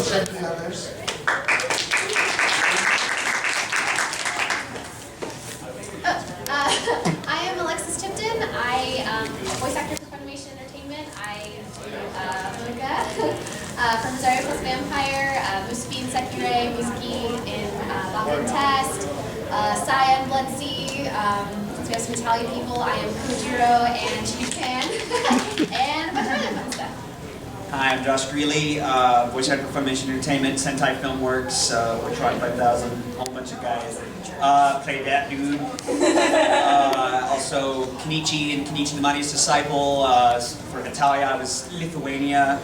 Others. I am Alexis Tipton. I am a voice actor for Funimation Entertainment. I do Muga from Rosario Plus Vampire, Musubi and Sekirei, Musuki in Bakugan Test, Saya and Bloodsea. Since we have some Italian people, I am Kojiro and Ushicon, and a bunch of other fun stuff. Hi, I'm Josh Grelle, voice actor for Funimation Entertainment, Sentai Filmworks, Witchrock 5000, a whole bunch of guys. Played that dude. Also Kenichi and Kenichi the Mightiest Disciple. For Natalia, I was Lithuania.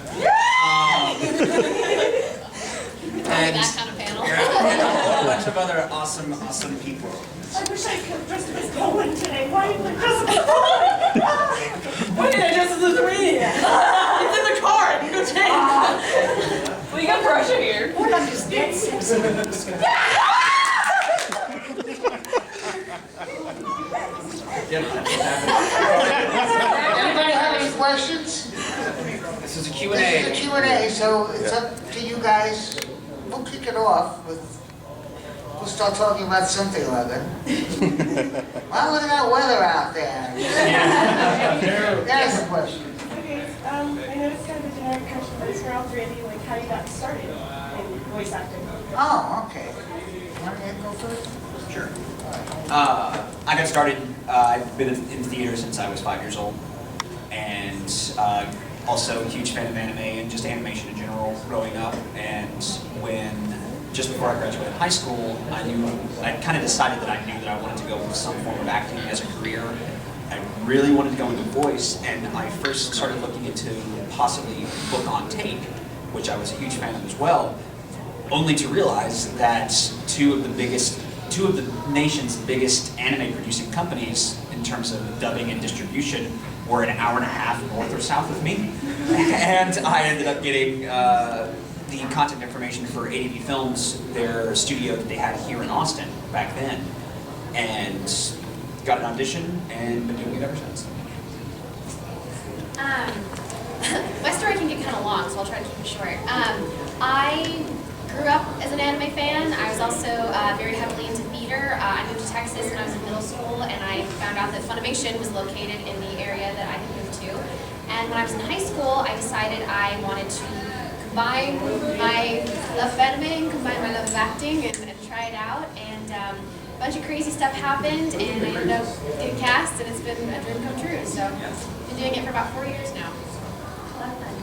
And that kind of panel. And a whole bunch of other awesome people. I wish I could have dressed as Poland today. Why didn't I dress as Poland? Why didn't I dress as Lithuania? It's in the car. I can go change. Well, you got Russia here. What on this dance? Anybody have any questions? This is a This Q&A. is a Q&A, so it's up to you guys. We'll kick it off with, we'll start talking about something or other. Well, look at that weather out there. There's a question. Okay, I noticed kind of a generic question, but it's for all three of you, like how you got started in voice acting. Oh, okay. You want me to go first? Sure. I got started, I've been in theater since I was 5 years old, and also a huge fan of anime and just animation in general growing up. And just before I graduated high school, I kind of decided that I knew that I wanted to go with some form of acting as a career. I really wanted to go into voice, and I first started looking into possibly book on tape, which I was a huge fan of as well, only to realize that two of the nation's biggest anime producing companies in terms of dubbing and distribution were an hour and a half north or south of me. And I ended up getting the content information for ADV Films, their studio that they had here in Austin back then, and got an audition and been doing it ever since. My story can get kind of long, so I'll try to keep it short. I grew up as an anime fan. I was also very heavily into theater. I moved to Texas when I was in middle school, and I found out that Funimation was located in the area that I had moved to. And when I was in high schoul, I decided I wanted to combine my love of anime, combine my love of acting, and try it out. And a bunch of crazy stuff happened, and I ended up getting cast, and it's been a dream come true. So I've been doing it for about 4 years now. A lot of fun.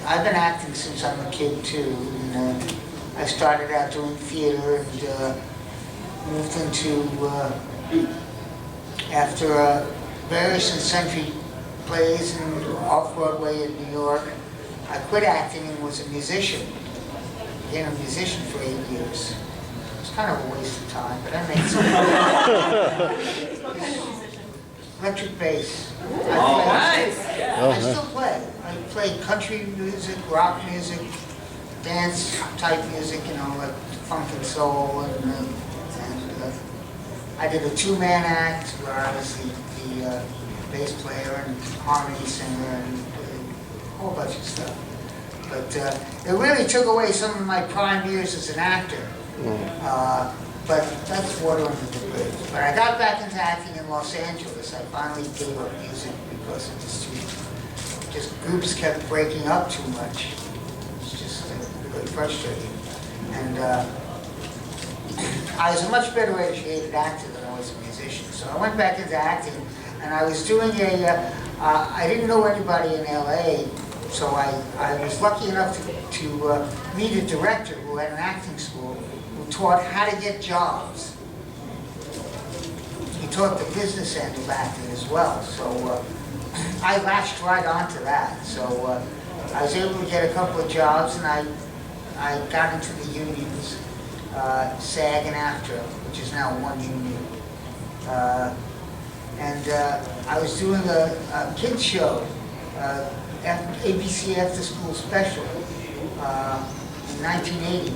I've been acting since I'm a kid too. And, I started out doing theater and moved into, after various and sundry plays and off-Broadway in New York, I quit acting and was a musician. Became a musician for 8 years. It was kind of a waste of time, but I made some. What kind of musician? Electric bass. Nice. I still play. I play country music, rock music, dance type music, you know, like funk and soul, and I did a two-man act where I was the bass player and harmony singer and a whole bunch of stuff. But it really took away some of my prime years as an actor. But that's water under the bridge. But I got back into acting in Los Angeles. I finally gave up music because it was just groups kept breaking up too much. It's just really frustrating. And I was a much better educated actor than I was a musician. So I went back into acting, and I was doing I didn't know anybody in LA, so I was lucky enough to meet a director who had an acting school who taught how to get jobs. He taught the business end of acting as well, so I latched right onto that. So I was able to get a couple of jobs, and I got into the unions, SAG and AFTRA, which is now one union. I was doing a kids show, ABC After School Special, in 1980.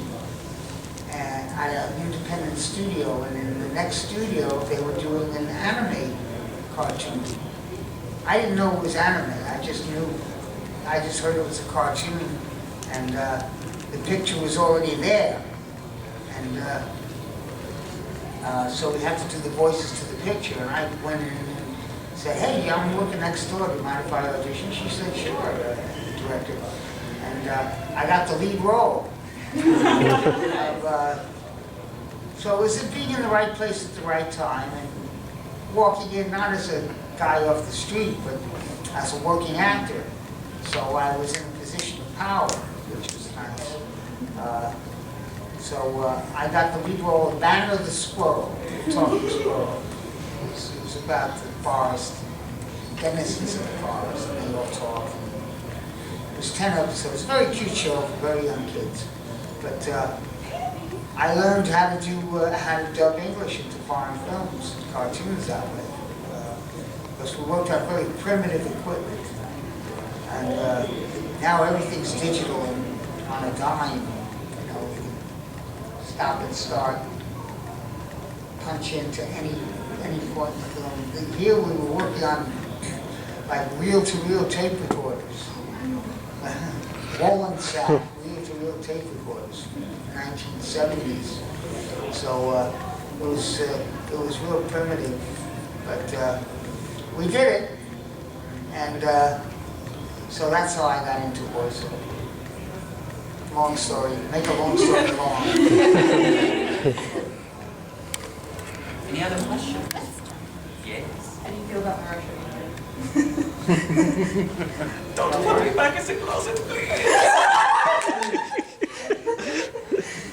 And at an independent studio, and in the next studio they were doing an anime cartoon. I didn't know it was anime. I just knew, I just heard it was a cartoon, and the picture was already there. And so we had to do the voices to the picture, and I went in and said, hey, I'm working next door, do you mind if I audition? She said, sure, director. And I got the lead role. So it was being in the right place at the right time, and walking in not as a guy off the street, but as a working actor. So I was in a position of power, which was nice. I got the lead role of Banner the Squirrel, the talking squirrel. It was about the forest, denizens of the forest, and they all talk. It was 10 episodes, very cute show for very young kids. But I learned how to dub English into foreign films, cartoons that way. Because we worked on very primitive equipment. And now everything's digital and on a dime. You know, you can stop and start, punch into any point in the film. Here we were working on like reel-to-reel tape recorders. Roland sack, reel-to-reel tape recorders, 1970s. So it was real primitive, but we did it, and so that's how I got into voiceover. Long story, make a long story long. Any other questions? Yes. How do you feel about my Russian? Don't put me back in the closet, please.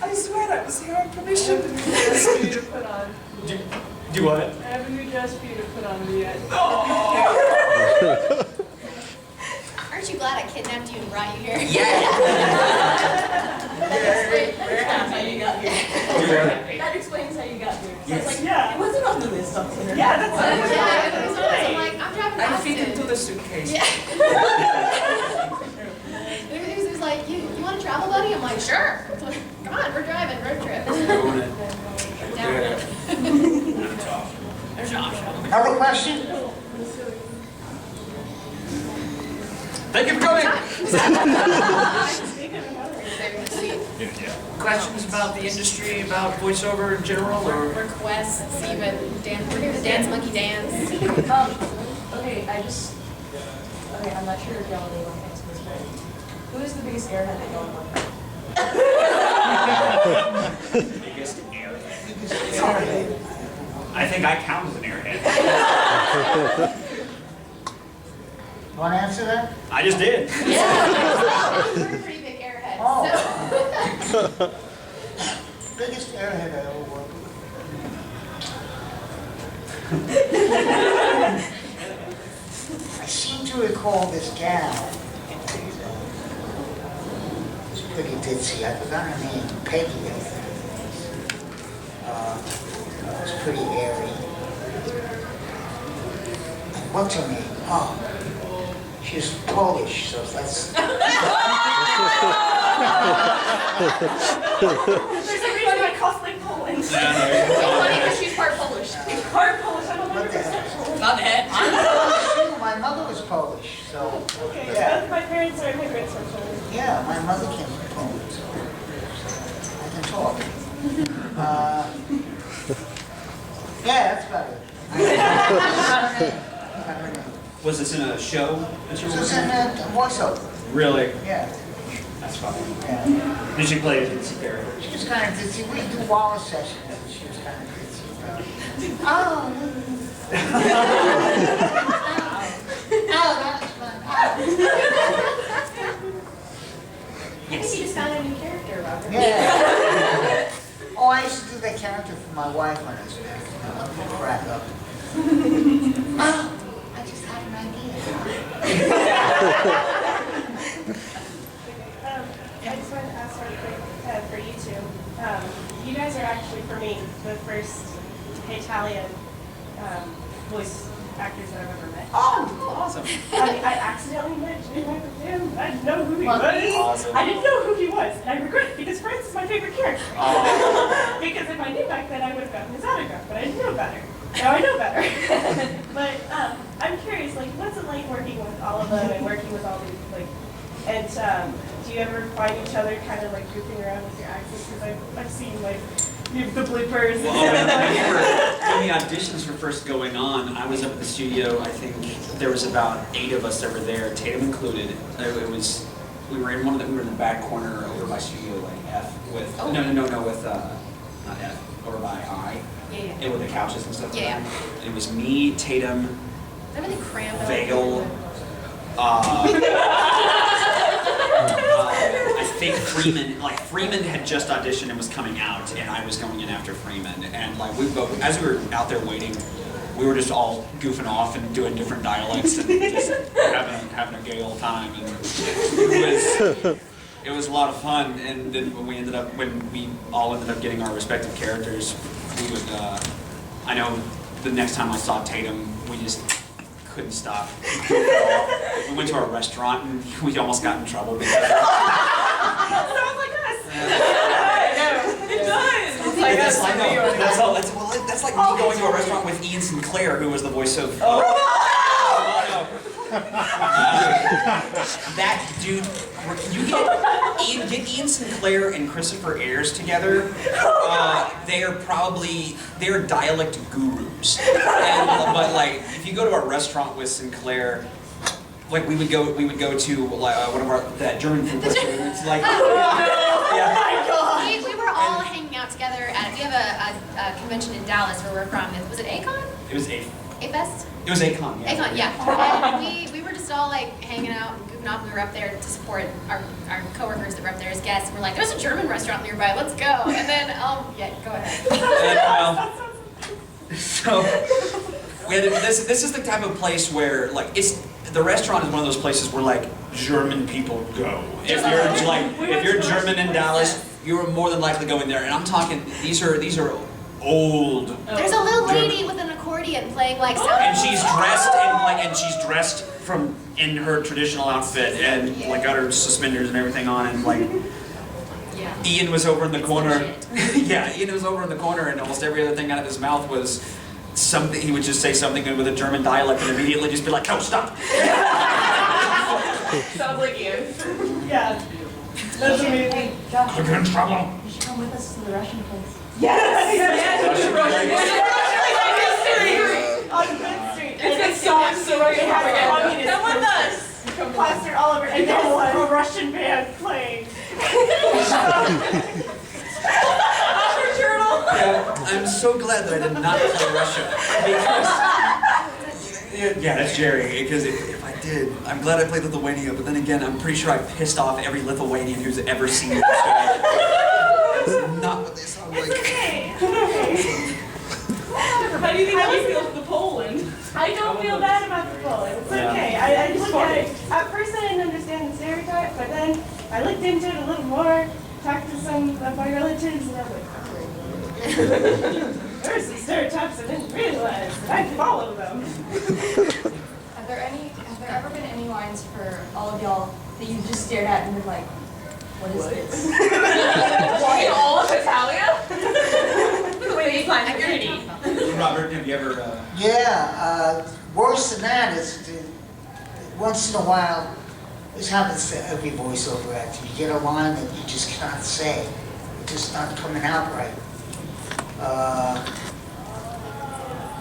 I swear that was your permission. I have a new dress for you to put on. Do what? I have a new dress for you to put on the end. Aren't you glad I kidnapped you and brought you here? Yeah. That's how you got here. That explains how you got here. So Yes. it's like, yeah, it wasn't on the list up there. Yeah, that's Yeah, it was nice. I'm like, I'm driving I fit Austin. into the suitcase. Yeah. He was like, you want to travel, buddy? I'm like, sure. Come on, we're driving, road trip. Doing it. Down the road. There's Josh. Other question? Thank you for coming. Sweet. Questions about the industry, about voiceover in general, or? Requests, even dance. We're here to dance, monkey dance. Okay, I'm not sure if y'all really want to answer this, but who is the biggest airhead that y'all want? Biggest airhead. I think I count as an airhead. Want to answer that? I just did. Yeah. We're a pretty big airhead. Oh. So. Biggest airhead I ever worked with. I seem to recall this gal. She's pretty ditzy. I forgot her name. Peggy, I think. It was pretty airy. And what's her name? Oh. She's Polish, so that's... There's a reason I cosplay Poland. It's funny because she's part Polish. Part Polish, I'm What the heck? 100% Not the head. I'm Polish too. My mother was Polish, so... Okay, Yeah. both my parents are immigrants from Poland. Yeah, my mother came from Poland, so I can talk. Yeah, that's about it. I don't know. Was this in a show that you This were was working in a voiceover. Really? Yeah, That's fine. yeah. Did she play a ditzy character? She was kind of ditzy. We do Wallace sessions, and she was kind of ditzy about it. Oh, that was fun. I think you just found a new character, Robert. Yeah. Oh, I used to do that character for my wife when I was back. Crack up. Oh, I just had an idea. I just wanted to ask one quick for you two. You guys are actually, for me, the first Italian voice actors that I've ever met. Oh, awesome. I accidentally met him. I didn't know who he was. Awesome. I didn't know who he was, and I regret it because Prince is my favorite character. Because if I knew back then, I would have gotten his autograph, but I didn't know better. Now I know better. But I'm curious, like, what's it like working with all of them and working with all these, like, and do you ever find each other kind of like goofing around with your accents? Because I've seen like the bloopers. Well, when the auditions were first going on, I was up at the studio. I think there was about 8 of us that were there, Tatum included. We were in we were in the back corner over by studio like F with no with not F, over by I. Yeah. And with the couches and stuff. Yeah. It was me, Tatum, Everything crammed up. Vale. I think Freeman had just auditioned and was coming out, and I was going in after Freeman. And like as we were out there waiting, we were just all goofing off and doing different dialects and just having a gay old time. And it was a lot of fun. And then when we all ended up getting our respective characters, we would. I know the next time I saw Tatum, we just couldn't stop. We went to a restaurant and we almost got in trouble because. Sounds like us. It does. It's like us. That's like me going to a restaurant with Ian Sinclair, who was the voice of. That dude, get Ian Sinclair and Christopher Ayers together. They're dialect gurus. But like, if you go to a restaurant with Sinclair, like we would go to like one of that German food restaurants. Like, We were all hanging out together at, we have a convention in Dallas where we're from. Was it Acon? It was A-Fest? It was Acon, yeah. Acon, yeah. And we were just all like hanging out and goofing off. We were up there to support our coworkers that were up there as guests. We're like, there's a German restaurant nearby, let's go. And then, yeah, go ahead. And, so, this is the type of place where, like, the restaurant is one of those places where, like, German people go. If you're German in Dallas, you are more than likely going there. And I'm talking, these are old. There's a little lady with an accordion playing like sound. And she's dressed in her traditional outfit and like got her suspenders and everything on, and like Ian was over in the corner. Yeah, Ian was over in the corner, and almost every other thing out of his mouth was something. He would just say something with a German dialect and immediately just be like, "No, stop." Sounds like Ian. Yeah. That's amazing. Josh, We're in trouble. you should come with us to the Russian place. Yes. On Good Street. It's been so They have communist Come with us. posters plastered all over, and there's a Russian band playing. Yeah, I'm so glad that I did not play Russia because that's Jerry. Because if I did, I'm glad I played Lithuania. But then again, I'm pretty sure I pissed off every Lithuanian who's ever seen it. It's not what they sound like. Okay. How do you think you feel for the Poland? I don't feel bad about the Poland. It's okay. I look at it. At first, I didn't understand the stereotype, but then I looked into it a little more, talked to some of my relatives, and I was like, there are some stereotypes I didn't realize, and I follow them. Have there ever been any lines for all of y'all that you just stared at and were like, what is this? In all of Italia? Wait, Robert, have you ever? Yeah, worse than that is once in a while, this happens to every voiceover actor. You get a line that you just cannot say. It's just not coming out right.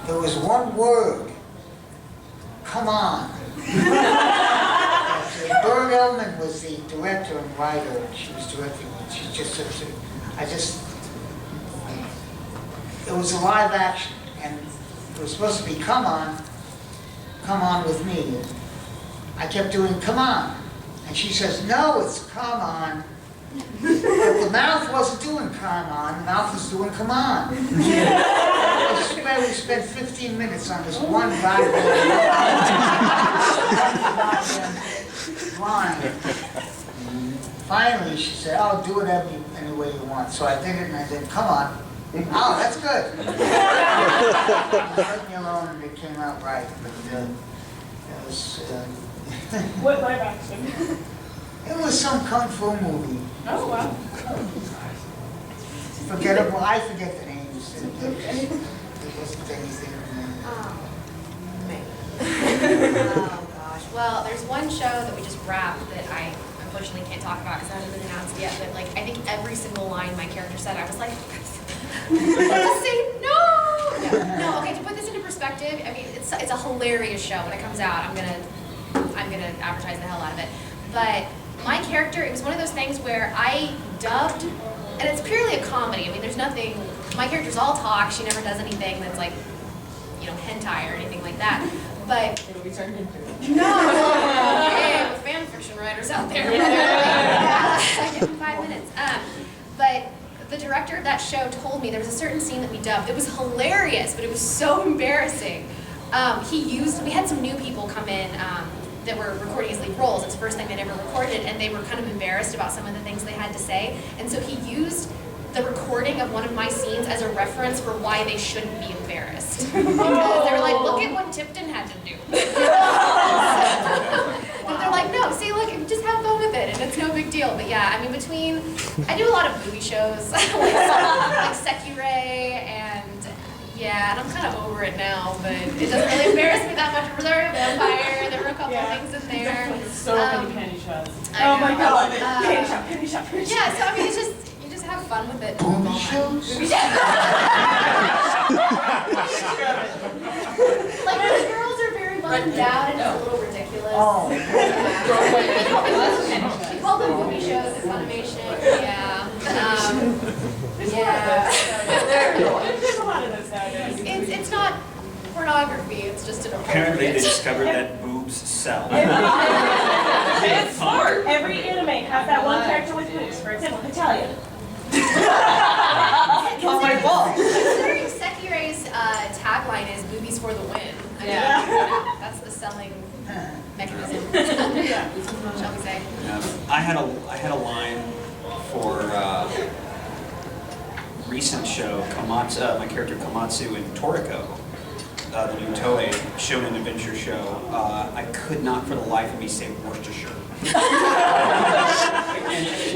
There was one word. Come on. Bird Ellman was the director and writer, and she was directing it. She just, it was a live action, and it was supposed to be come on with me. And I kept doing come on, and she says, no, it's come on. But the mouth wasn't doing come on, the mouth was doing come on. I swear we spent 15 minutes on this one goddamn line. Finally, she said, oh, do it any way you want. So I did it, and I said, come on. Oh, that's good. Let me alone, and it came out right. But it was... What live action? It was some kung fu movie. Oh, wow. Forgettable. I forget the names. It wasn't anything. Oh gosh. Well, there's one show that we just wrapped that I unfortunately can't talk about because it hasn't been announced yet. But like, I think every single line my character said, I was like, just say no. No. Okay. To put this into perspective, I mean, it's a hilarious show. When it comes out, I'm gonna advertise the hell out of it. But my character, it was one of those things where I dubbed, and it's purely a comedy. I mean, there's nothing. My character's all talk. She never does anything that's like, you know, hentai or anything like that. But It'll be turned into. no, hey, with fan fiction writers out there. Give me 5 minutes. But the director of that show told me there was a certain scene that we dubbed. It was hilarious, but it was so embarrassing. We had some new people come in that were recording as lead roles. It's the first time they'd ever recorded, and they were kind of embarrassed about some of the things they had to say. And so he used the recording of one of my scenes as a reference for why they shouldn't be embarrassed. Because they were like, look at what Tipton had to do. And they're like, no, see, look, just have fun with it, and it's no big deal. But yeah, I mean, I do a lot of movie shows, like Sekire, and yeah, and I'm kind of over it now, but it doesn't really embarrass me that much. Reserve Vampire, there were a couple things in there. So many penny shots. I my know. god. Penny shot, penny shot, penny shot. Yeah, so I mean, you just have fun with it. Movie shows? Like, the girls are very bummed down and it's a little ridiculous. Oh. We call them movie shows at Funimation, yeah. Yeah. There's a lot of those nowadays. It's not pornography, it's just an Apparently they appropriate. discovered that boobs sell. It's smart. Every anime has that one character with boobs. For example, Italian. On my wall. Considering Sekire's tagline is "Boobies for the win," I mean, Yeah. that's the selling mechanism. Shall we say? I had a line for recent show Komatsu, my character Komatsu in Toriko, the new Toei Shonen Adventure show. I could not for the life of me say Worcestershire.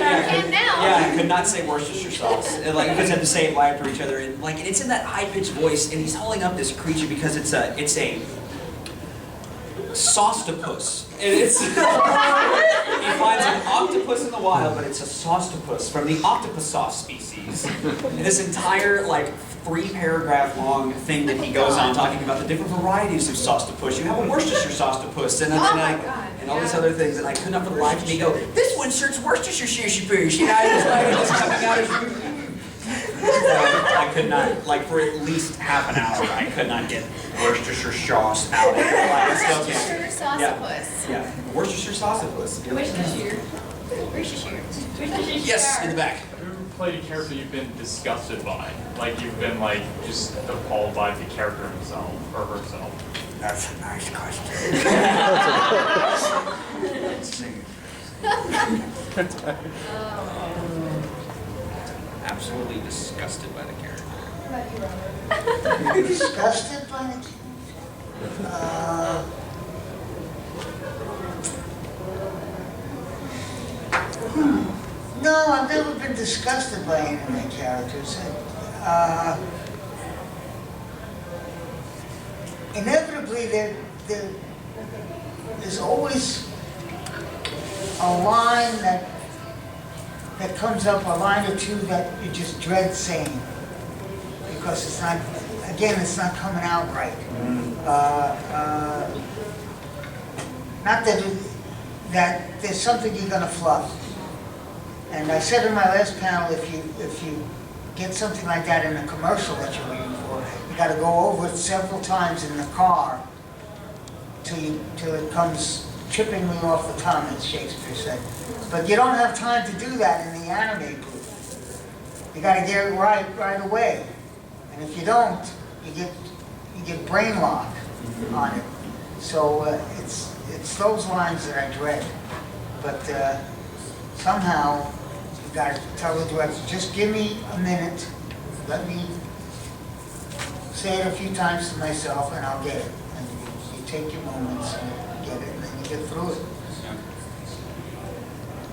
And now. Yeah, I could not say Worcestershire sauce. Like, you guys have to say it live to each other, and like, and it's in that high-pitched voice, and he's holding up this creature because it's a saucetopus. And it's he finds an octopus in the wild, but it's a saucetopus from the octopus sauce species. And this entire like 3-paragraph long thing that he goes on talking about the different varieties of saucetopus. You have a Worcestershire saucetopus, and all these other things, and I could not for the life of me go, this one shirt's Worcestershire shish. You know, it was coming out as I could not, like for at least half an hour, I could not get Worcestershire sauce out of it. Like, I still can't. Worcestershire saucepus. Yeah, Worcestershire saucepus. Worcestershire. Yes, in the back. Who played a character you've been disgusted by? Like you've been like just appalled by the character himself or herself? That's a nice question. Absolutely disgusted by the character. Disgusted by the No, I've never been disgusted by any of my characters. Inevitably, there's always a line that comes up, a line or two that you just dread saying, because it's not, again, it's not coming out right. Not that there's something you're gonna fluff. And I said in my last panel, if you get something like that in a commercial that you're reading for, you got to go over it several times in the car till it comes trippingly off the tongue, as Shakespeare said. But you don't have time to do that in the anime booth. You got to get it right away. And if you don't, you get brain lock on it. So it's those lines that I dread. But somehow you got to tell the director, just give me a minute, let me say it a few times to myself, and I'll get it. And you take your moments and get it, and then you get through it.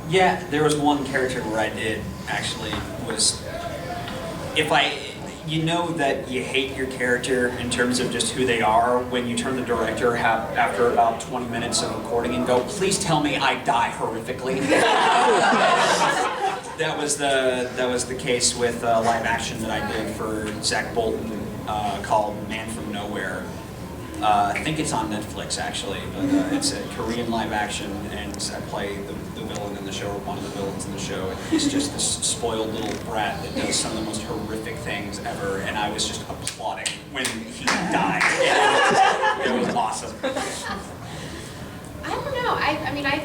Yeah, there was one character where I did actually was, if I, you know that you hate your character in terms of just who they are when you turn the director after about 20 minutes of recording and go, please tell me I die horrifically. That was the case with live action that I did for Zach Bolton called Man from Nowhere. I think it's on Netflix actually, but it's a Korean live action, and I play the villain in the show, or one of the villains in the show. And he's just this spoiled little brat that does some of the most horrific things ever, and I was just applauding when he died. It was awesome. I don't know. I mean, I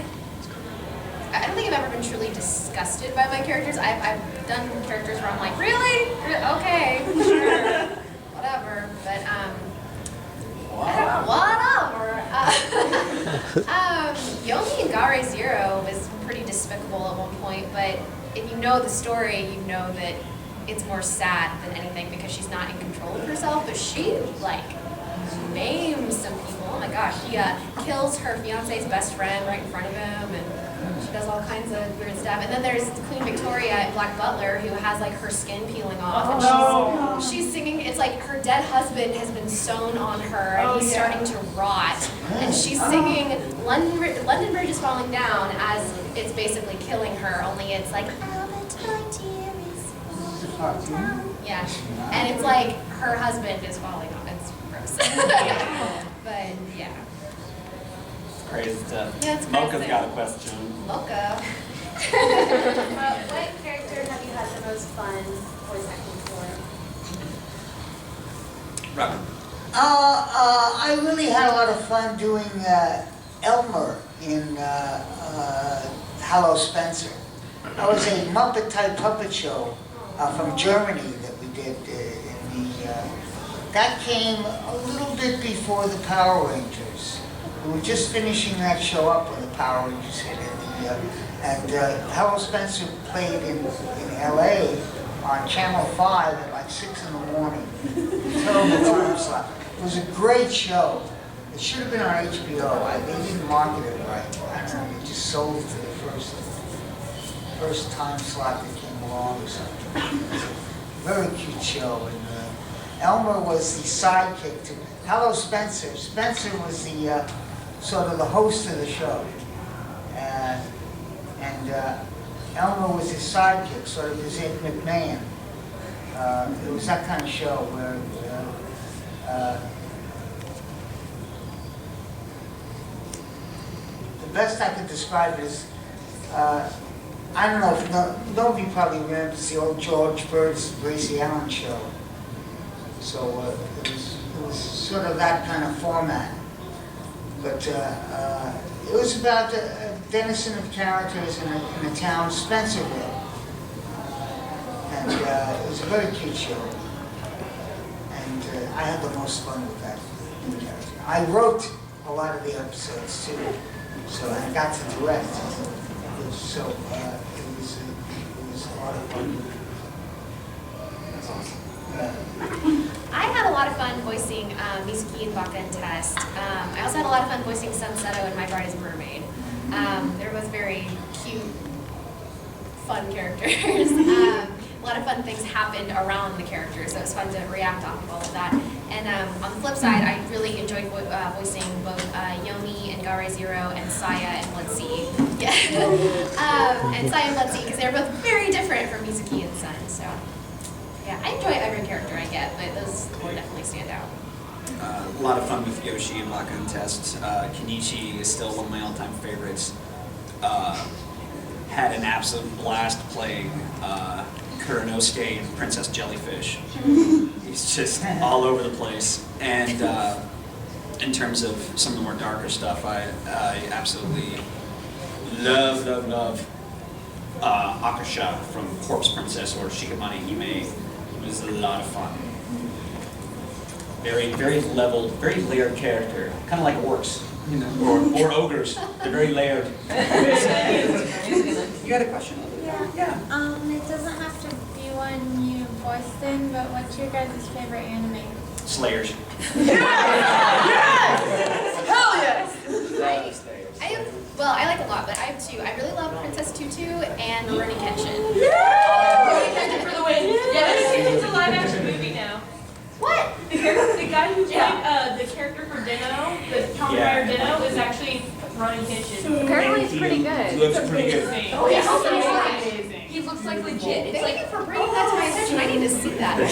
don't think I've ever been truly disgusted by my characters. I've done characters where I'm like, really? Okay, sure, whatever. But whatever. Yomi and Gare Zero was pretty despicable at one point, but if you know the story, you know that it's more sad than anything because she's not in control of herself, but she, like, maims some people. Oh my gosh, he kills her fiance's best friend right in front of him, and she does all kinds of weird stuff. And then there's Queen Victoria in Black Butler, who has like her skin peeling off, and she's singing. It's like her dead husband has been sewn on her, and he's starting to rot, and she's singing London Bridge is falling down as it's basically killing her. Only it's like yeah, and it's like her husband is falling off. It's gross. But yeah. Crazy stuff. Yeah, it's Mocha's crazy. got a question. Mocha. What character have you had the most fun voice acting for? Robert. I really had a lot of fun doing Elmer in Hello Spencer. That was a Muppet-type puppet show from Germany that we did that came a little bit before the Power Rangers. We were just finishing that show up when the Power Rangers hit it. And Hello Spencer played in LA on Channel 5 at like 6 in the morning. Terrible time slot. It was a great show. It should have been on HBO. They didn't market it right. I don't know, they just sold it to the first time slot that came along or something. It was a very cute show. And Elmer was the sidekick to Hello Spencer. Spencer was the sort of the host of the show. And Elmer was his sidekick, sort of his Ed McMahon. It was that kind of show where the best I could describe it is, I don't know if nobody probably remembers the old George Bird's Gracie Allen show. So it was sort of that kind of format. But it was about a denizen of characters in a town, Spencerville. And it was a very cute show. And I had the most fun with that character. I wrote a lot of the episodes too, so I got to direct. So it was a lot of fun. That's awesome. I had a lot of fun voicing Mizuki and Baka and Test. I also had a lot of fun voicing Sunsetto and My Bride is a Mermaid. They're both very cute, fun characters. A lot of fun things happened around the characters, so it was fun to react off of all of that. And on the flip side, I really enjoyed voicing both Yomi and Gare Zero and Saya and Bloodsea. Yeah. And Saya and Bloodsea, because they're both very different from Mizuki and Sun. So yeah, I enjoy every character I get, but those four definitely stand out. A lot of fun with Yoshi and Baka and Test. Kenichi is still one of my all-time favorites. Had an absolute blast playing Kuranosuke and Princess Jellyfish. He's just all over the place. And in terms of some of the more darker stuff, I absolutely love Akasha from Corpse Princess or Shikamane Hime. It was a lot of fun. Very, very leveled, very layered character. Kind of like orcs, you know, or ogres. They're very layered. You had a question? Yeah. It doesn't have to be one you voiced in, but what's your guys' favorite anime? Slayers. Hell yes! I like a lot, but I have two. I really love Princess Tutu and Rurouni Kenshin. Rurouni Kenshin for the win! Yeah, it's a live action movie now. looks pretty good. Looks pretty good. Oh, yeah. He looks like legit. It's Thank like you for bringing that to my attention. I need to see that. The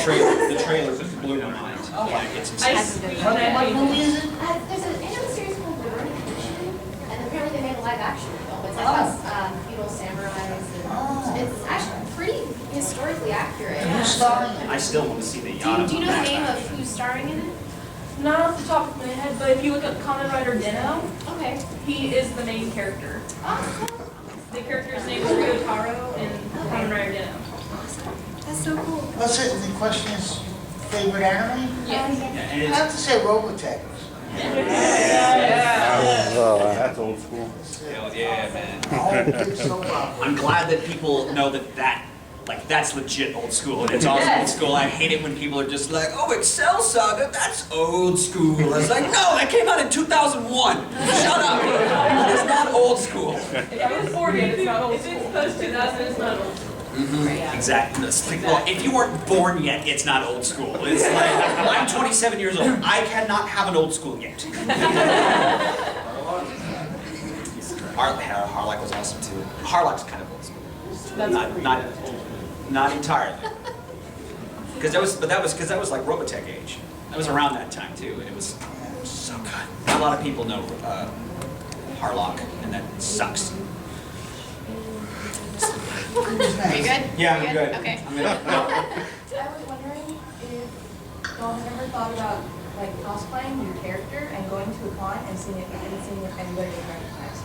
trailer blew my mind. Like, it's I insane. see. What movie is it? There's an animated series called The Burning Condition, and apparently they made a live action film. It's like about feudal samurais, and it's actually pretty historically accurate. Who's starring in I it? still want to see the Do yacht. you know the name of who's starring in it? not off the top of my head, but if you look up Kamen Rider Deno, Okay. he is the main character. Oh, cool. The character's name is Ryotaro in Kamen Rider Deno. That's so cool. What's it, the question is favorite anime? Yes. Yeah, I and it's, have to say Robotech. Oh, that's old school. hell yeah, man. Oh, big soap opera. I'm glad that people know that's legit old school. And it's also old school. I hate it when people are just like, oh, Excel Saga, that's old school. I was like, no, that came out in 2001. Shut up. It's not old school. If I was 40, it's not old school. If it's post 2000, it's not old school. Exactly. It's like, well, if you weren't born yet, it's not old school. It's like, I'm 27 years old. I cannot have an old school yet. Harlock was awesome too. Harlock's kind of old school. Not entirely. Because that was like Robotech age. That was around that time too, and it was so good. Not a lot of people know Harlock, and that sucks. Are you good? Yeah, Are you I'm good. Okay. I'm good. I was wondering if y'all have ever thought about like cosplaying your character and going to a con and seeing if anybody would recognize.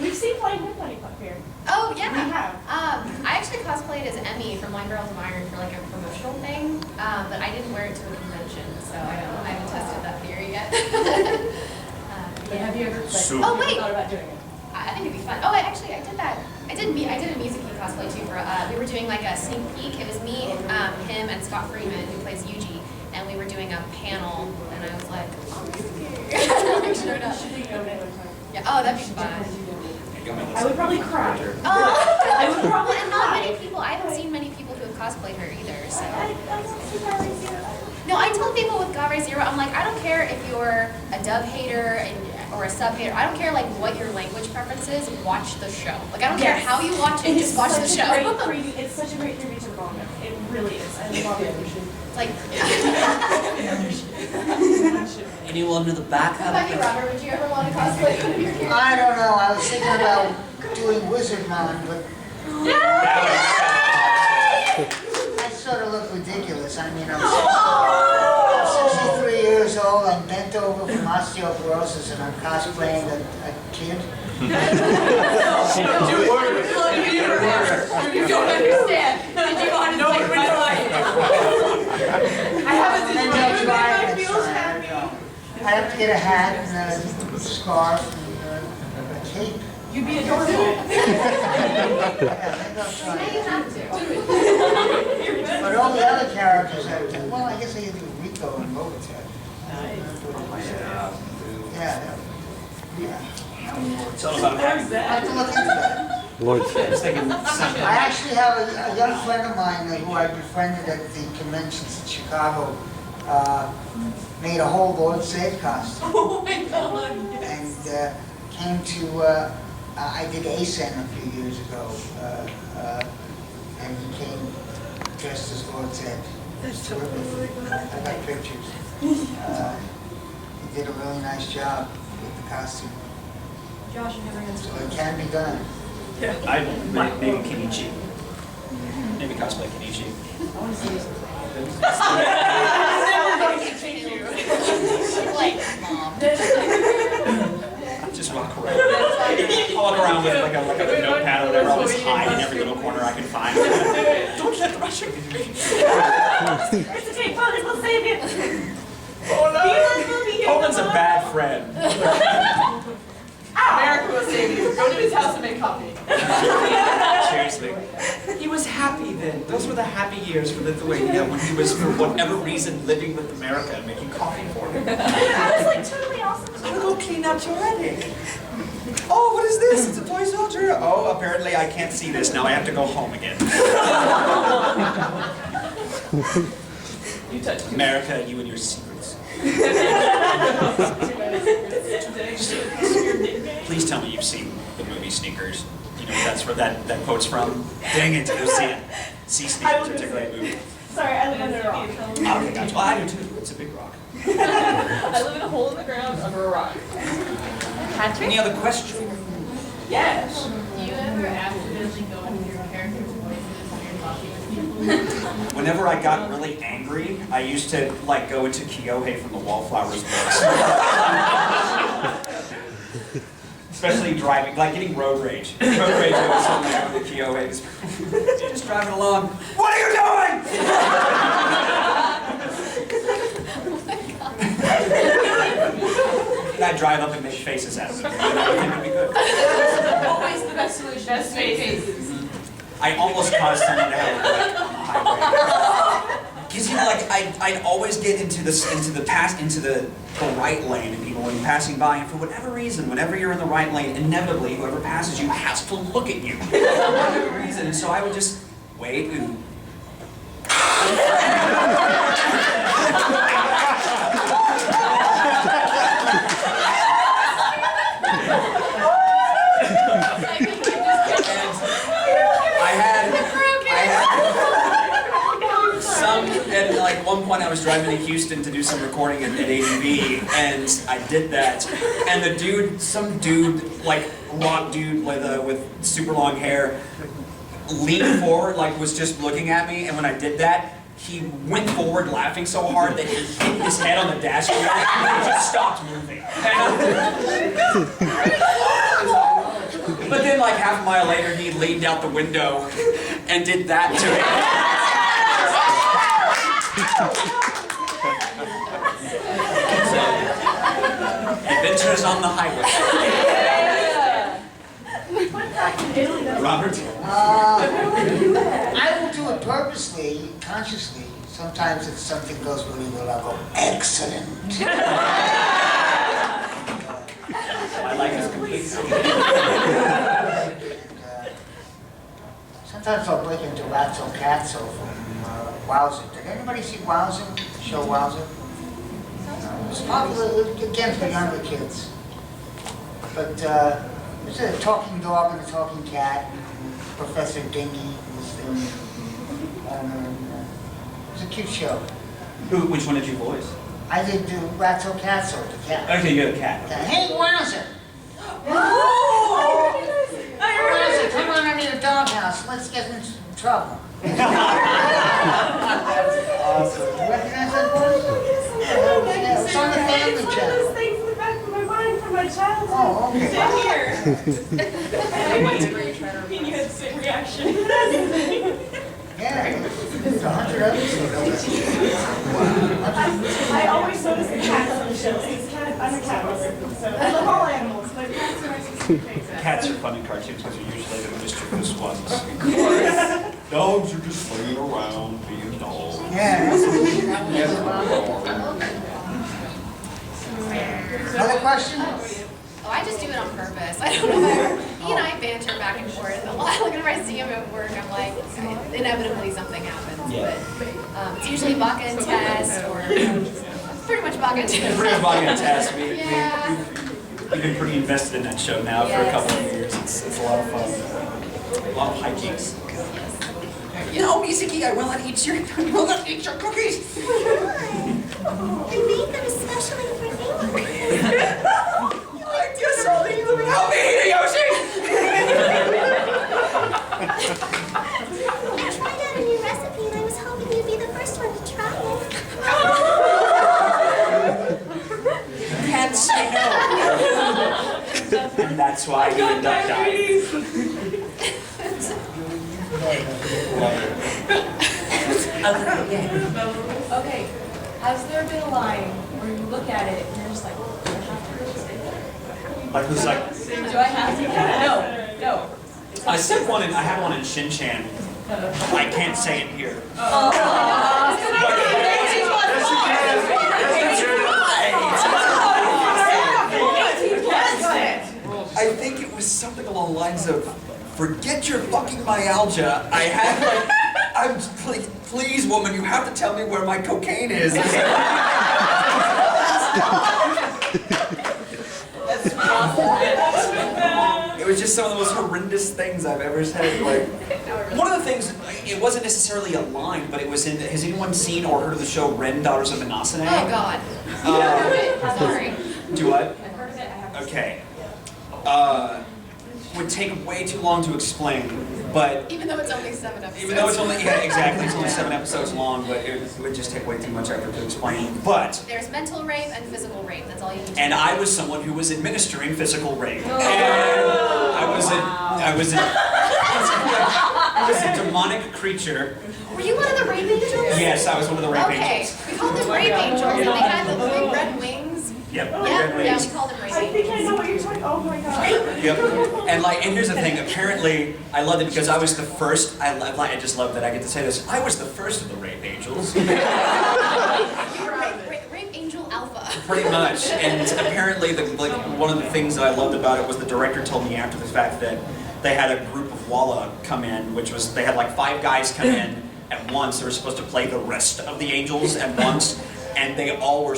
We've seen Flying Midnight up here. Oh, yeah. We have. I actually cosplayed as Emmy from Line Girls of Iron for like a promotional thing, but I didn't wear it to a convention, so I haven't tested that theory yet. But have you ever So- Oh, wait. thought about doing it? I think it'd be fun. Oh, I did that. I did a music cosplay too. We were doing like a sneak peek. It was me, him, and Scott Freeman, who plays Yuji, and we were doing a panel. And I was like, oh, I showed up. Yeah. Oh, that'd be fun. I would probably cry. Oh, I would probably and not cry. many people. I haven't seen many people who have cosplayed her either. So. I want to see Gary Zero. No, I tell people with Gavre Zero, I'm like, I don't care if you're a dub hater or a sub hater. I don't care like what your language preference is. Watch the show. Like I don't care how you watch it. Just watch the show. It's such a great tribute to the manga. It really is. I love it. It's like. Anyone in the back? How about you, Robert? Would you ever want to cosplay one of your characters? I don't know, I was thinking about doing Wizardmon, but I sort of look ridiculous. I mean, I'm 63 years old, I'm bent over from osteoporosis, and I'm cosplaying a kid. You don't understand. Did you want to take my life? I haven't And then seen I'll try I and feel start, happy. I have to get a hat and a scarf and a cape. You'd be adorable. Yeah, maybe I'll try Now you it. have to. But all the other characters have to, well, I guess I could do Rico and Robotech. Yeah. It's all about I have to look into that. Lord, I was thinking something. I actually have a young friend of mine who I befriended at the conventions in Chicago, made a whole Lord Save costume. Oh my God. And came to, I did ASEN a few years ago, and he came dressed as Lord Zed. It's terrific. I got pictures. He did a really nice job with the costume. Josh, you never So answered. it can be done. Maybe Kenichi. Maybe cosplay Kenichi. Like, mom. Just walk around. I'll walk around with like a notepad or whatever. I'll just hide in every little corner I can find. Don't let the Russian get me. It's okay, Father, we'll save you. Oh no! We'll be here. Coleman's a bad friend. America will save you. Go to his house and make coffee. Seriously. He was happy then. Those were the happy years for Lithuania when he was, for whatever reason, living with America and making coffee for him. That was like totally awesome. I'm gonna go clean out your attic. Oh, what is this? It's a toy soldier. Oh, apparently I can't see this now. I have to go home again. You touched America, you and your secrets. tell me you've seen the movie Sneakers. You know what that's where that quote's from? Dang it, go see it. See Sneakers, it's a great movie. Sorry, I live under a rock. Okay, gotcha. Well, I do too. It's a big rock. I live in a hole in the ground under a rock. Patrick? Any other questions? Yes. Do you ever accidentally go into your character's voices when you're talking with people? Whenever I got really angry, I used to like go into Kyohei from the Wallflowers books. Especially driving, like getting road rage. Road rage was something I go to Kyohei. Just driving along. What are you doing? And I'd drive up and make faces at him. Everything would be good. Always the best solution. Best faces. I almost caused someone to have a wreck on the highway. Because you know, like I'd always get into the right lane, and people would be passing by, and for whatever reason, whenever you're in the right lane, inevitably whoever passes you has to look at you for whatever reason. And so I would just wait and. And like one point I was driving to Houston to do some recording at ADV, and I did that, and the dude, some dude, like rock dude with super long hair, leaned forward, like was just looking at me, and when I did that, he went forward laughing so hard that he hit his head on the dashboard and he just stopped moving. But then like half a mile later, he leaned out the window and did that to me. Adventures on the highway. Robert? I will do it purposely, consciously. Sometimes if something goes really well, I'll go, excellent. My life is complete. Sometimes I'll break into Ratso Catso from Wowzer. Did anybody see Wowzer? The show Wowzer? It's popular, again, for younger kids. But there's a talking dog and a talking cat. And Professor Dingy was the owner. It was a cute show. Which one did you voice? I did do Ratso Catso, the cat. Okay, you're the cat. Hey, Wowzer! Wowzer, come on into the doghouse. Let's get into trouble. Awesome. You recognize that voice? Yeah, it's on the Family It's one of Channel. those things in the back of my mind from my childhood. Oh, okay. Sit here. And you had the same reaction. Yeah, it's 100 episodes. I always notice the cats on the shows. I'm a cat lover, so I love all animals, but cats are my specific favorite. Cats are fun in cartoons because they're usually the mischievous ones. Dogs are just laying around being dogs. Yeah. Other questions? Oh, I just do it on purpose. I don't know. He and I banter back and forth a lot. Like whenever I see him at work, I'm like, inevitably something happens. Yeah. But it's usually Baka and Tess, or pretty much Baka and Tess. Pretty much and Tess. Yeah. We've been pretty invested in that show now for a couple of years. It's a lot of fun. A lot of hijinks. You know, Misaki, I will not eat your cookies. I made them especially for you. I guess I'll eat them. Help me, Hideyoshi! I tried out a new recipe and I was hoping you'd be the first one to try it. Can't say no. And that's why you end up dying. Okay, has there been a line where you look at it and you're just like, do I have to really say that? Like who's like? Do I have to? No. I said one. I had one in Shin-Chan. I can't say it here. I think it was something along the lines of, forget your fucking myalgia. I had like, I'm like, please woman, you have to tell me where my cocaine is. That's awesome. was just some of the most horrendous things I've ever said. Like, one of the things, it wasn't necessarily a line, but it was in. Has anyone seen or heard of the show Ren, Daughters of Inasane? Oh God. Sorry. Do what? I've heard of it, I haven't. Okay. Would take way too long to explain, but Even though it's only 7 episodes. even though it's only exactly, it's only 7 episodes long, but it would just take way too much effort to explain. But There's mental rape and physical rape. That's all you need to and know. I was someone who was administering physical rape, and I was a demonic creature. Were you one of the rape angels? Yes, I was one of the rape Okay. angels. We called them rape angels, and they had the big red wings. Yep. Yeah, we called them rape I think I angels. know what you're talking. Oh my god. Yep. And here's the thing. Apparently, I loved it because I was the first. I just love that I get to say this. I was the first of the rape angels. You were rape angel alpha. Pretty much. And apparently, one of the things that I loved about it was the director told me after the fact that they had a group of Walla come in, which was they had like 5 guys come in at once. They were supposed to play the rest of the angels at once. And they all were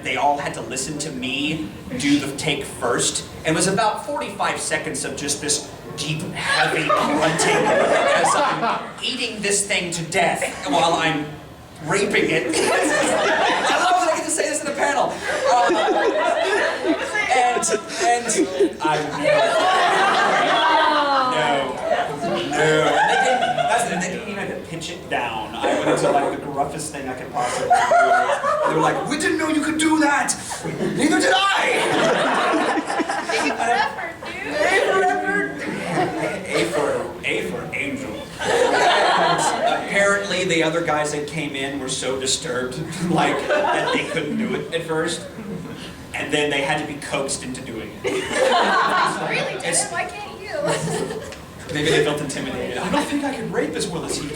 they all had to listen to me do the take first. And it was about 45 seconds of just this deep, heavy grunting as I'm eating this thing to death while I'm raping it. I love that I get to say this in a panel. And No. They didn't even have to pitch it down. I went into like the gruffest thing I could possibly do. They were like, "We didn't know you could do that. Neither did I." A for angel. And apparently, the other guys that came in were so disturbed, like that they couldn't do it at first, and then they had to be coaxed into doing it. Really, Janet? Why can't you? Maybe they felt intimidated. I don't think I can rape as well as he can.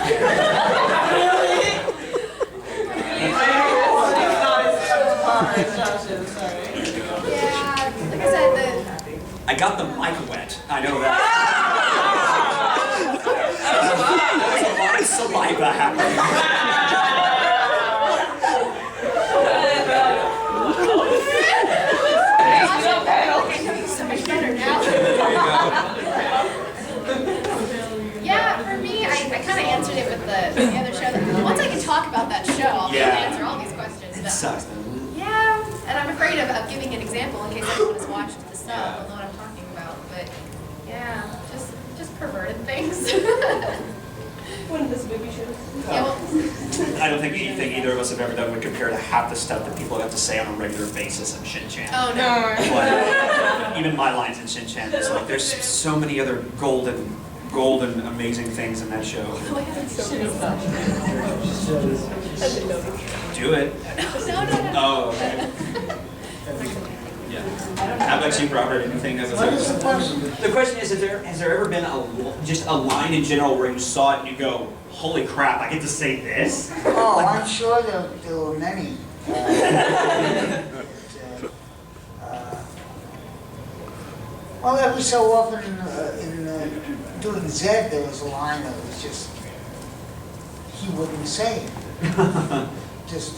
Yeah, like I said, I got the mic wet. I know that. There was a lot of saliva happening. so much better now. There you go. Yeah, for me, I kind of answered it with the other show. Once I can talk about that show, I'll be able to answer all these questions. It But, sucks. yeah, and I'm afraid of giving an example in case anyone has watched the sub will know what I'm talking about. But yeah, just perverted things. One of those movie shows. Yeah, well, I don't think anything either of us have ever done would compare to half the stuff that people have to say on a regular basis in Shin-Chan. oh no. Like, even my lines in Shin-Chan, it's like there's so many other golden, amazing things in that show. Do it. No. Oh, okay. Yeah. How about you, Robert? Anything that was What is the question? The question is, has there ever been just a line in general where you saw it and you go, holy crap, I get to say this? Oh, I'm sure there were many. Well, every so often in doing Zed, there was a line that was just, he wouldn't say it. Just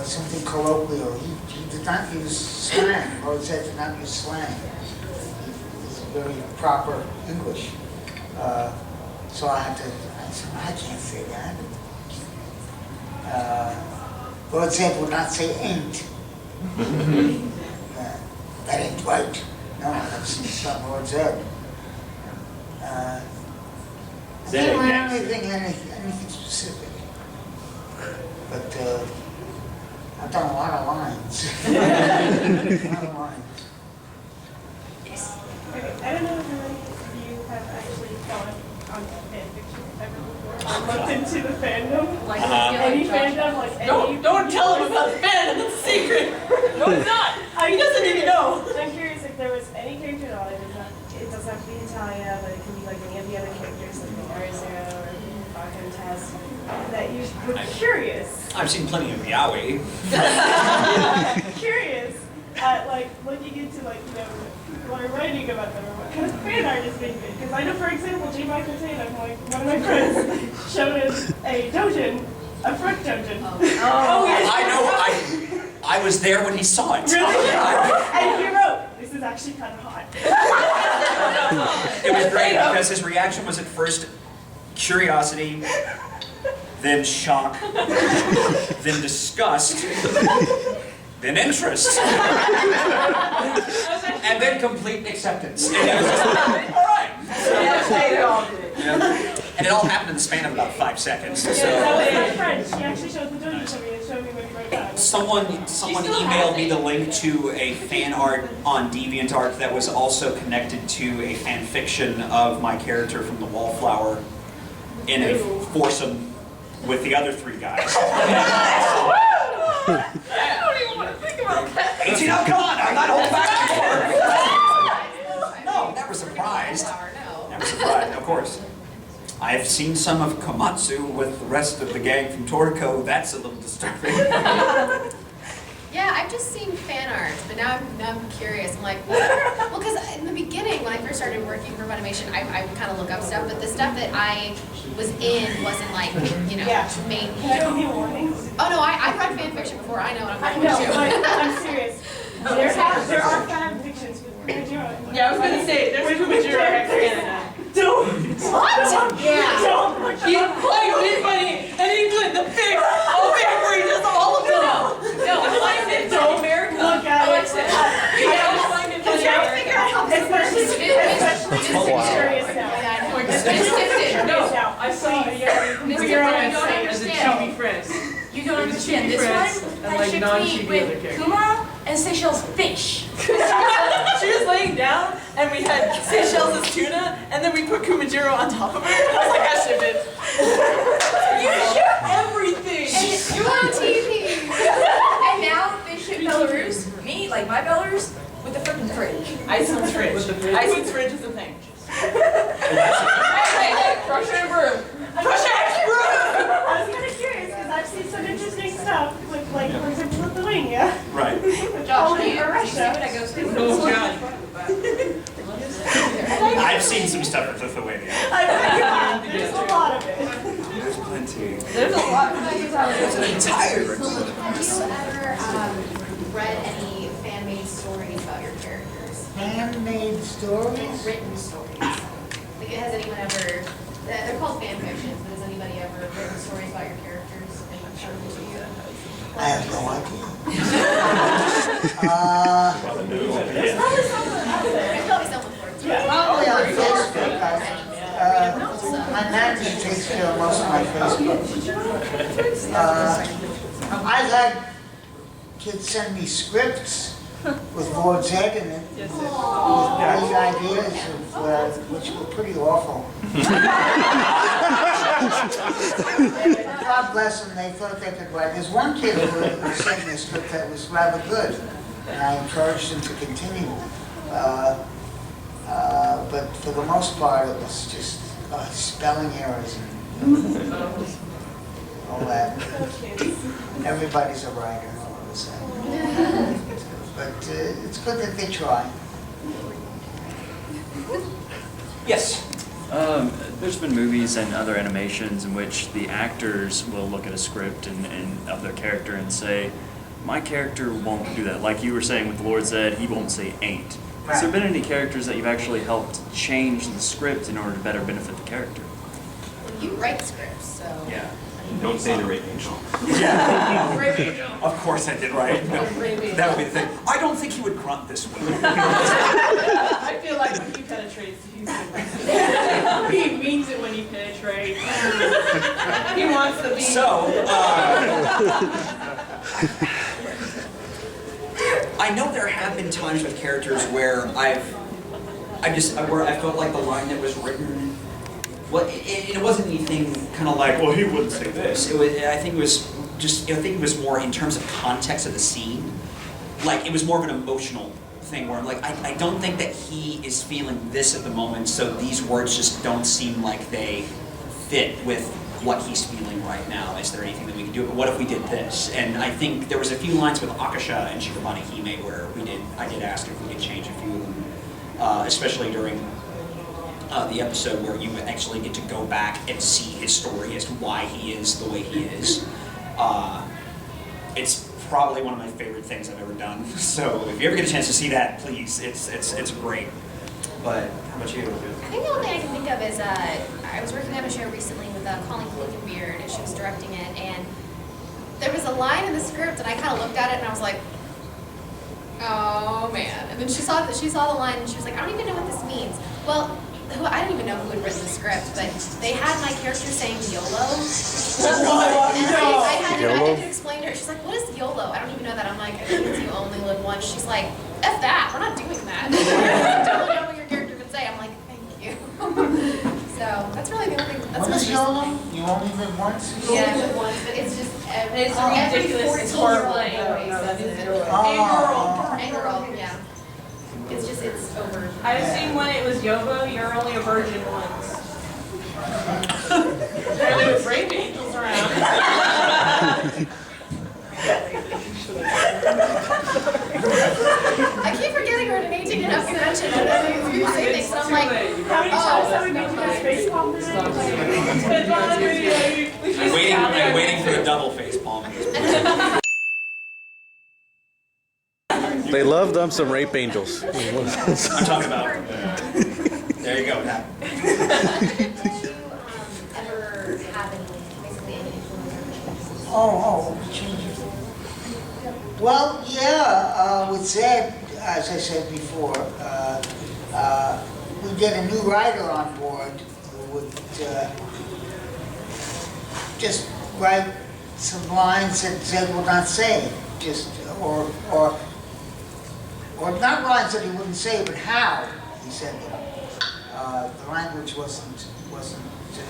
something colloquial. He did not use slang, or Zed did not use slang. He was very proper English. So I said, I can't say that. Lord Zed would not say ain't. That ain't right. No, that's not Lord Zed. I can't remember anything specific. But I've done a lot of lines. A lot of lines. Okay, I don't know if any of you have actually gone on fanfiction ever before, or looked into the fandom. Like, Any fandom, like any... Don't tell him about the fandom, it's a secret. No, it's not. He doesn't even know. I'm curious if there was any character at all. It doesn't have to be Italia, but it can be like any of the other characters, like Arizona or Bakken Test, that you were curious. I've seen plenty of Yaoi. Curious at like looking into like, you know, people are writing about them or what kind of fan art is being made. Because I know, for example, J. Michael Tatum, like one of my friends, showed us a dojin, a front dojin. I know, I was there when he saw it. Really? And he wrote, this is actually kind of hot. It was great because his reaction was at first curiosity, then shock, then disgust, then interest, and then complete acceptance. And it was just like, all right. And it all happened in the span of about 5 seconds. So. That was my friend. She actually showed the dojo to me and showed me what he wrote down. Someone emailed me the link to a fan art on DeviantArt that was also connected to a fan fiction of my character from The Wallflower in a foursome with the other 3 guys. I don't even want to think about that. 18 out, come on, I'm not holding back anymore. No, never surprised. Never surprised, of course. I've seen some of Komatsu with the rest of the gang from Toriko. That's a little disturbing. Yeah, I've just seen fan art, but now I'm curious. I'm like, what? Well, because in the beginning, when I first started working for Funimation, I would kind of look up stuff, but the stuff that I was in wasn't like, you know, main. Can I give you a warning? Oh no, I've read fan fiction before. I know what I'm I going know, to. but I'm serious. There are fan fictions with Kumajiro. Yeah, I was gonna say, there's Kumajiro X Canada. Don't. What? Yeah. Don't. He's playing Big Bunny, and he's doing the big, where he does all of them. No, it's like it's America. Look at it. Alexis. Yeah, it's like Big Bunny. Figure out how this works. Especially serious now. No, I saw You're on a site. as a chibi friend. You don't understand. This friends one and, I like, shipped me non-chibi other with characters. Kuma and Seychelles fish. She was laying down, and we had Seychelles as tuna, and then we put Kumajiro on top of her. I was like, I ship it. You ship everything. You're on TV. And now they ship Belarus, me, like my Belarus, with the freaking fridge. Iceland's fridge. Iceland's fridge is a thing. Hey, Crusher and Broom. Crusher and Broom! I was kind of curious because I've seen some interesting stuff with, like, for example, Lithuania. Right. Poland or Russia. Oh, God. I've seen some stuff with Lithuania. There's a lot of it. There's plenty. There's a lot. There's an entire. Have you ever read any fan-made stories about your characters? Handmade stories? Written stories. Like, has anyone ever? They're called fan fictions, but has anybody ever written stories about your characters and shown them to you? I have no idea. There's probably someone for it. Probably on Facebook. My manager takes care of most of my Facebook. I've had kids send me scripts with Lord Zed in it, with great ideas which were pretty awful. God bless them, they thought they could write. There's one kid who sent me a script that was rather good, and I encouraged him to continue. But for the most part, it was just spelling errors and all that. Everybody's a writer, all of a sudden. But it's good that they try. Yes. There's been movies and other animations in which the actors will look at a script and of their character and say, my character won't do that. Like you were saying with Lord Zed, he won't say ain't. Has there been any characters that you've actually helped change the script in order to better benefit the character? You write scripts, so. Yeah. Don't say the rape angel. Yeah. Of course I did, right? No, that would be the thing. I don't think he would grunt this way. I feel like when he penetrates, he's he means it when he penetrates. He wants to be. So, I know there have been times with characters where I felt like the line that was written, well, it wasn't anything kind of like, well, he wouldn't say this. I think it was more in terms of context of the scene. Like, it was more of an emotional thing where I'm like, I don't think that he is feeling this at the moment, so these words just don't seem like they fit with what he's feeling right now. Is there anything that we can do? But what if we did this? And I think there was a few lines with Akasha and Shikabane Hime where I did ask if we could change a few of them, especially during the episode where you actually get to go back and see his story as to why he is the way he is. It's probably one of my favorite things I've ever done. So if you ever get a chance to see that, please, it's great. But how about you? I think the only thing I can think of is I was working on a show recently with Colleen Beard, and she was directing it, and there was a line in the script, and I kind of looked at it, and I was like, oh man. And then she saw the line, and she was like, I don't even know what this means. Well, I don't even know who had written the script, but they had my character saying YOLO. And I had to explain to her. She's like, what is YOLO? I don't even know that. I'm like, I think it's you only live once. She's like, F that. We're not doing that. I don't know what your character would say. I'm like, thank you. So that's really the only thing. That's What is YOLO? You only live once? Yeah, but once, but it's just every ridiculous. It's 14 horrible. And girl, yeah. It's just, it's over. I've seen when it was Yobo, you're only a virgin once. There was rape angels around. I keep forgetting we're at an 18 and up convention, and then you say things, and I'm like, How many times have we been to this face palm today? I'm waiting for a double face palm. They love them some rape angels. I'm talking about. There you go. That. ever have any, basically any influence? Changes. Well, yeah, with Zed, as I said before, we get a new writer on board who would just write some lines that Zed would not say, or not lines that he wouldn't say, but how he said them. The language wasn't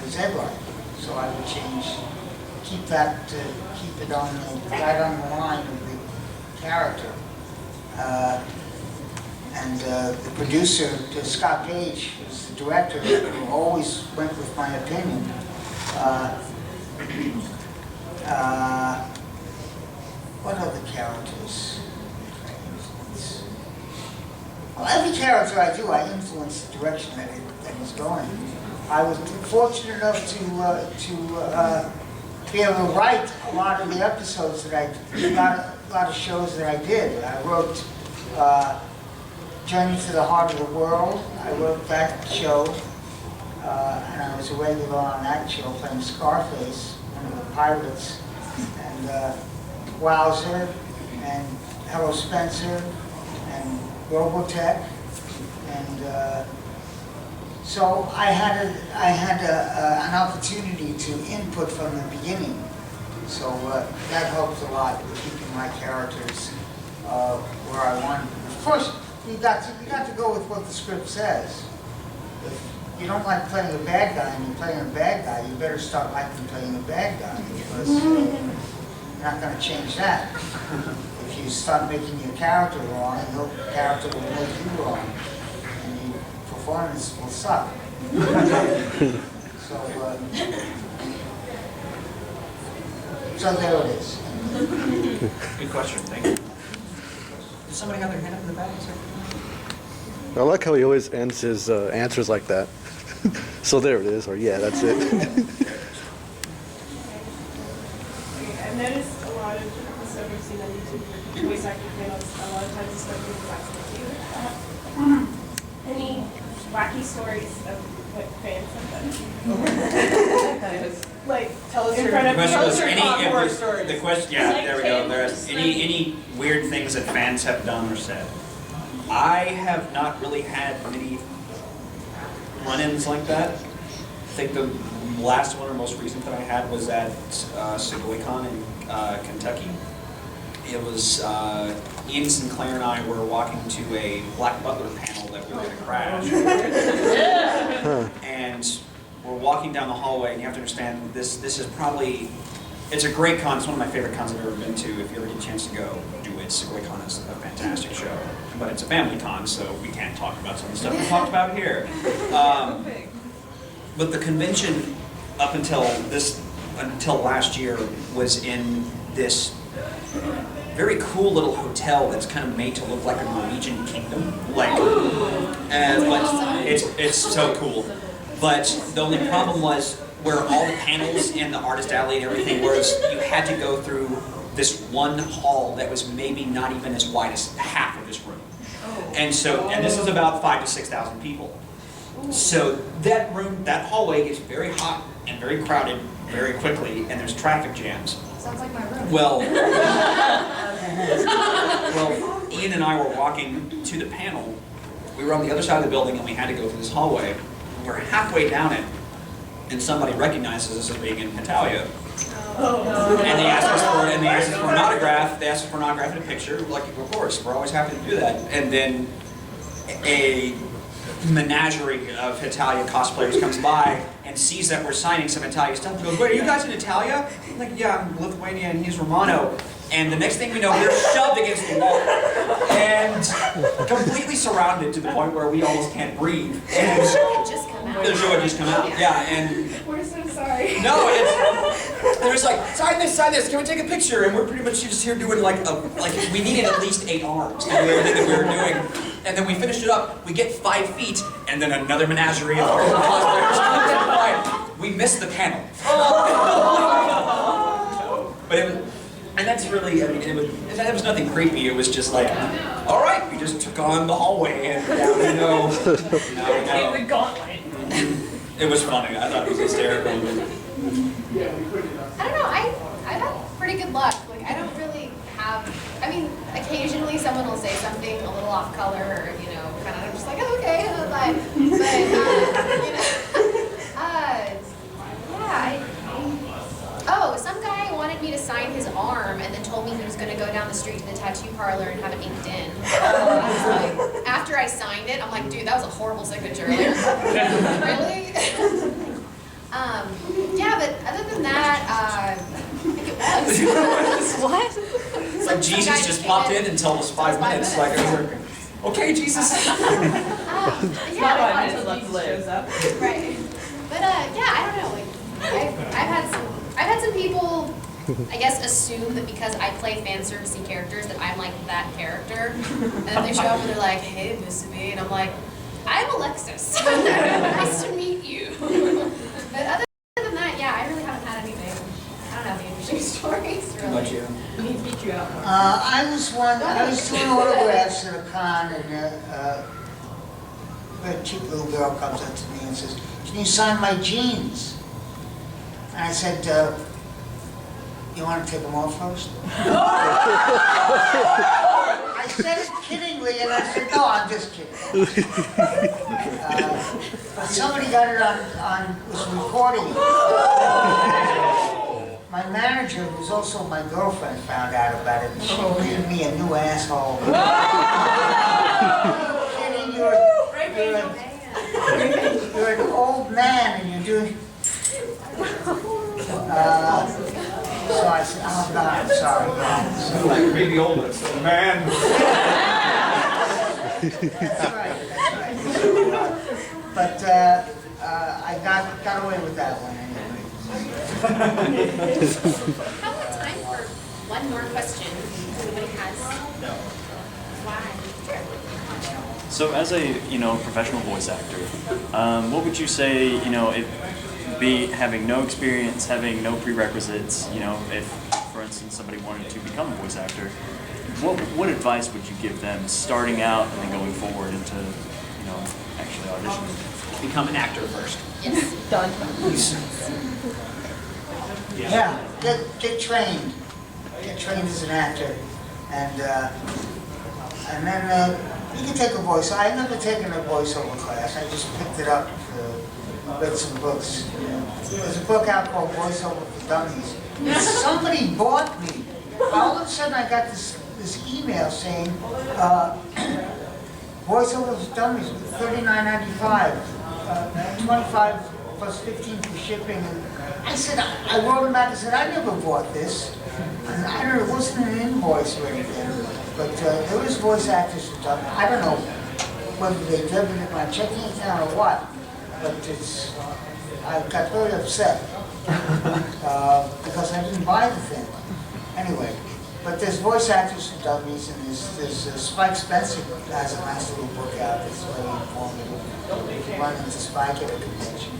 Zed right, so I would keep it right on the line of the character. And the producer, Scott Gage, was the director, who always went with my opinion. What other characters? Well, every character I do, I influence the direction that he's going. I was fortunate enough to be able to write a lot of the episodes that a lot of shows that I did. I wrote Journey to the Heart of the World. I wrote that show, and I was a regular on that show playing Scarface, one of the pirates, and Wowzer, and Hello Spencer, and Robotech, and so I had an opportunity to input from the beginning. So that helped a lot with keeping my characters where I wanted them. Of course, you got to go with what the script says. If you don't like playing a bad guy and you're playing a bad guy, you better start liking playing a bad guy, because you're not going to change that. If you start making your character wrong, your character will make you wrong, and your performance will suck. So there it is. Good question. Thank you. Does somebody have their hand up in the back? I like how he always ends his answers like that. So there it is, or yeah, that's it. I've noticed a lot of the stuff we've seen on YouTube for voice acting channels, a lot of times the stuff with waxing too. Any wacky stories of what fans have done? Like, tell us The your question was horror stories. the question. Yeah, there we go. There's any weird things that fans have done or said. I have not really had many run-ins like that. I think the last one or most recent that I had was at Ushicon in Kentucky. It was Ian Sinclair and I were walking to a Black Butler panel that we were going to crash. And we're walking down the hallway, and you have to understand, this is probably, it's a great con. It's one of my favorite cons I've ever been to. If you ever get a chance to go, do it. Ushicon is a fantastic show. But it's a family con, so we can't talk about some of the stuff we talked about here. But the convention up until last year was in this very cool little hotel that's kind of made to look like a Norwegian kingdom. But it's so cool. But the only problem was where all the panels in the artist alley and everything was, you had to go through this one hall that was maybe not even as wide as half of this room. And so, and this is about 5,000 to 6,000 people. So that room, that hallway gets very hot and very crowded very quickly, and there's traffic jams. Sounds like my room. Well, Ian and I were walking to the panel. We were on the other side of the building, and we had to go through this hallway. We're halfway down it, and somebody recognizes us as being in Italia. And they asked us for an autograph. They asked us for an autograph and a picture. We're like, of course, we're always happy to do that. And then a menagerie of Italia cosplayers comes by and sees that we're signing some Italia stuff. He goes, "Wait, are you guys in Italia?" I'm like, "Yeah, I'm Lithuania and he's Romano." And the next thing we know, we're shoved against the wall and completely surrounded to the point where we almost can't breathe. And Just come out. the show had just come out. Yeah, and We're so sorry. no, they're just like, sign this, can we take a picture? And we're pretty much just here doing like we needed at least 8 arms to do everything that we were doing. And then we finished it up, we get 5 feet, and then another menagerie of cosplayers comes by. We missed the panel. But it was, and that's really, I mean, it was nothing creepy, it was just like, all right, we just took on the hallway, and now we know. In the gauntlet. It was funny, I thought it was hysterical. I don't know, I've had pretty good luck. Like, I don't really have, I mean, occasionally someone will say something a little off color, or, you know, kind of, I'm just like, oh, okay, bye. But, you know, oh, some guy wanted me to sign his arm and then told me he was going to go down the street to the tattoo parlor and have it inked in. Like, after I signed it, I'm like, dude, that was a horrible signature. Like, really? Yeah, but other than that, I think it was. What? It's like Jesus just popped in and told us 5 minutes. Like, okay, Jesus. Yeah, Not 5 minutes left to live. right. But yeah, I don't know. Like, I've had some people, I guess, assume that because I play fan servicey characters that I'm like that character, and then they show up and they're like, "Hey, Miss B," and I'm like, "I'm Alexis. Nice to meet you." But other than that, yeah, I really haven't had anything. I don't have any interesting stories. Really. How about you? We need to beat you out. I was doing autographs at a con, and a cute little girl comes up to me and says, "Can you sign my jeans?" And I said, "You want to take them off first?" I said it kiddingly, and I said, "No, I'm just kidding." But somebody got it was recording it. My manager, who's also my girlfriend, found out about it, and she made me a new asshole. Kidding, you're an old man, and you're doing... So I said, "Oh God, I'm sorry, God." So, Like maybe older, man. that's right. But I got away with that one anyway. How about time for one more question? If anybody has? No. Why? Sure. So as a, professional voice actor, what would you say, having no experience, having no prerequisites, if, for instance, somebody wanted to become a voice actor, what advice would you give them starting out and then going forward into, actually auditioning? Become an actor first. Yes. Done. Yeah, get trained. Get trained as an actor, and then you can take a voice. I've never taken a voiceover class. I just picked it up, read some books. There's a book out called Voiceover for Dummies. Somebody bought me. All of a sudden, I got this email saying, Voiceover for Dummies, $39.95, 25 plus 15 for shipping. And I said, I wrote him back and said, I never bought this. And I don't know, it wasn't an invoice or anything, but there is voice actors for dummies. I don't know whether they debited my checking account or what, but I got very upset because I didn't buy the thing. Anyway, but there's voice actors for dummies, and there's Spike Spencer has a nice little book out that's very informative. If you run into Spike at a convention.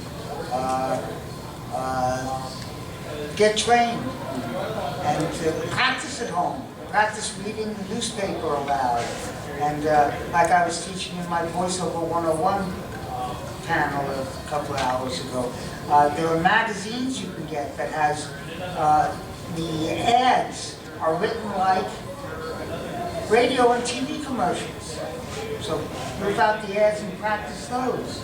Get trained and practice at home. Practice reading the newspaper aloud. And like I was teaching in my voiceover 101 panel a couple of hours ago, there are magazines you can get that has the ads are written like radio and TV commercials. So whip out the ads and practice those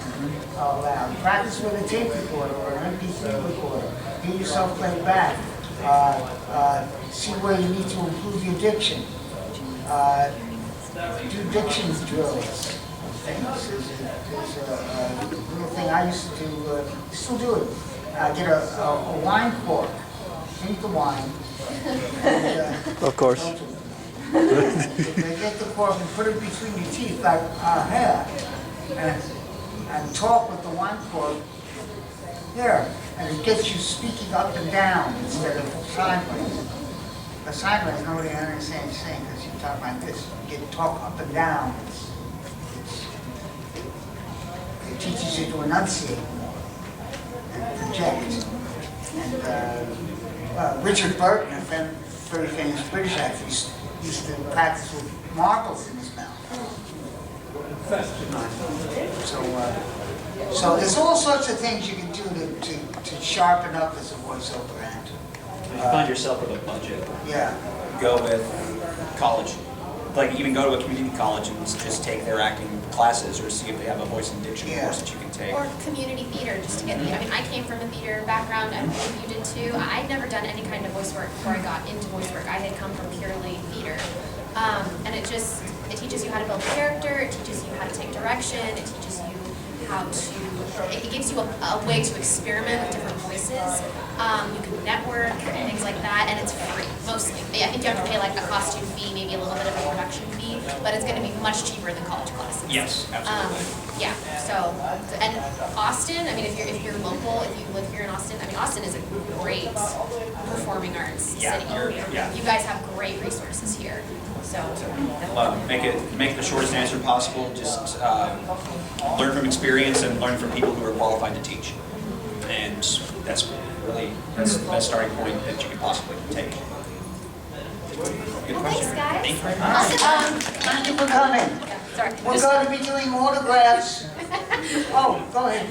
aloud. Practice with a tape recorder or an MP3 recorder. Hear yourself play back. See where you need to improve your diction. Do diction drills. Things. There's a little thing I used to do, still do it. Get a wine cork, drink the wine. And, Of course. they get the cork and put it between your teeth like hair, and talk with the wine cork there, and it gets you speaking up and down instead of sideways. The sideways nobody understands saying because you talk like this. You get talk up and down. It teaches you to enunciate and project. And Richard Burton, a very famous British actor, used to practice with marbles in his mouth. So there's all sorts of things you can do to sharpen up as a voiceover actor. If you find yourself with a budget, Yeah. go with college. Like even go to a community college and just take their acting classes or see if they have a voice and diction course that you can take. Or community theater, just to get the, I mean, I came from a theater background, I believe you did too. I'd never done any kind of voice work before I got into voice work. I had come from purely theater. And it teaches you how to build character, it teaches you how to take direction, it teaches you how to, it gives you a way to experiment with different voices. You can network and things like that, and it's free, mostly. I think you have to pay like a costume fee, maybe a little bit of a production fee, but it's going to be much cheaper than college classes. Yes, absolutely. Yeah, so, and Austin, I mean, if you're local, if you live here in Austin, I mean, Austin is a great performing arts city. Yeah. You guys have great resources here, so. Make it the shortest answer possible. Just learn from experience and learn from people who are qualified to teach. And that's the best starting point that you could possibly take. Good Well, question. thanks, guys. Thank you very much. Thank you for coming. Sorry. We're going to be doing autographs. Oh, go ahead.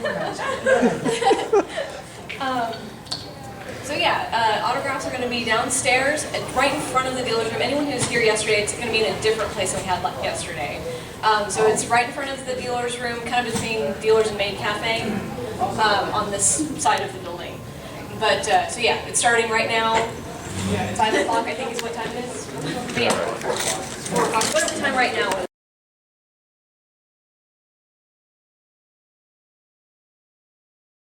So yeah, autographs are going to be downstairs, right in front of the dealer's room. Anyone who was here yesterday, it's going to be in a different place than we had yesterday. So it's right in front of the dealer's room, kind of between dealers and maid cafe, on this side of the building. But so yeah, it's starting right now. 5 o'clock, I think, is what time it is. Yeah. 4 o'clock. Whatever the time right now is.